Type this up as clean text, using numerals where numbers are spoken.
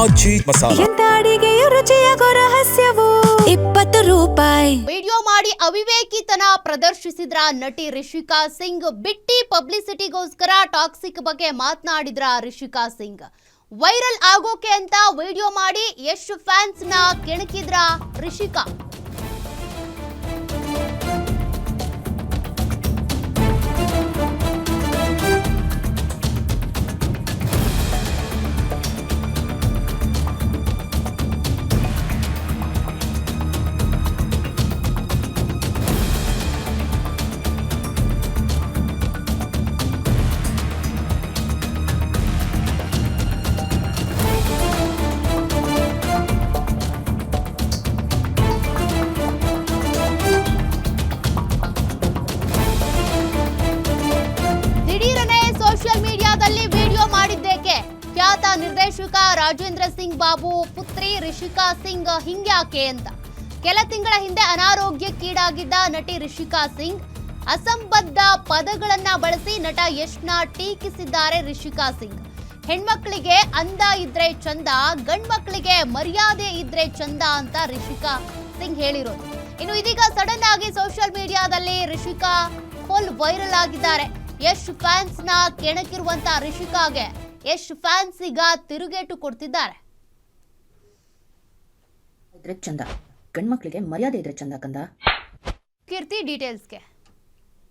ಆಚಿ ಮಸಾಲ. ಎಂತ ಅಡಿಗೆಯ ರುಚಿಯಾಗೋ ರಹಸ್ಯವು 20 ರೂಪಾಯಿ. ವಿಡಿಯೋ ಮಾಡಿ ಅವಿವೇಕಿತನ ಪ್ರದರ್ಶಿಸಿದ್ರ ನಟಿ ರಿಷಿಕಾ ಸಿಂಗ್. ಬಿಟ್ಟಿ ಪಬ್ಲಿಸಿಟಿಗೋಸ್ಕರ ಟಾಕ್ಸಿಕ್ ಬಗ್ಗೆ ಮಾತನಾಡಿದ್ರ ರಿಷಿಕಾ ಸಿಂಗ್. ವೈರಲ್ ಆಗೋಕೆ ಅಂತ ವಿಡಿಯೋ ಮಾಡಿ ಯಶ್ ಫ್ಯಾನ್ಸ್ ನ ಕೆಣಕಿದ್ರ ರಿಷಿಕಾ. ಸೋಷಿಯಲ್ ಮೀಡಿಯಾದಲ್ಲಿ ವಿಡಿಯೋ ಮಾಡಿದ್ದೇಕೆ? ಖ್ಯಾತ ನಿರ್ದೇಶಕ ರಾಜೇಂದ್ರ ಸಿಂಗ್ ಬಾಬು ಪುತ್ರಿ ರಿಷಿಕಾ ಸಿಂಗ್ ಹಿಂಗ್ಯಾಕೆ ಅಂತ. ಕೆಲ ತಿಂಗಳ ಹಿಂದೆ ಅನಾರೋಗ್ಯಕ್ಕೀಡಾಗಿದ್ದ ನಟಿ ರಿಷಿಕಾ ಸಿಂಗ್ ಅಸಂಬದ್ಧ ಪದಗಳನ್ನ ಬಳಸಿ ನಟ ಯಶ್ನ ಟೀಕಿಸಿದ್ದಾರೆ. ರಿಷಿಕಾ ಸಿಂಗ್ ಹೆಣ್ಮಕ್ಳಿಗೆ ಅಂದ ಇದ್ರೆ ಚಂದ, ಗಂಡ್ಮಕ್ಳಿಗೆ ಮರ್ಯಾದೆ ಇದ್ರೆ ಚಂದ ಅಂತ ರಿಷಿಕಾ ಸಿಂಗ್ ಹೇಳಿರೋದು. ಇನ್ನು ಇದೀಗ ಸಡನ್ ಆಗಿ ಸೋಷಿಯಲ್ ಮೀಡಿಯಾದಲ್ಲಿ ರಿಷಿಕಾ ಫುಲ್ ವೈರಲ್ ಆಗಿದ್ದಾರೆ. ಯಶ್ ಫ್ಯಾನ್ಸ್ ನ ಕೆಣಕಿರುವಂತ ರಿಷಿಕಾಗೆ ಯಶ್ ಫ್ಯಾನ್ಸ್ ಈಗ ತಿರುಗೇಟು ಕೊಡ್ತಿದ್ದಾರೆ. ಚಂದ, ಗಂಡ್ಮಕ್ಳಿಗೆ ಮರ್ಯಾದೆ ಇದ್ರೆ ಚಂದ ಕಂದ. ಕೀರ್ತಿ ಡೀಟೇಲ್ಸ್ಗೆ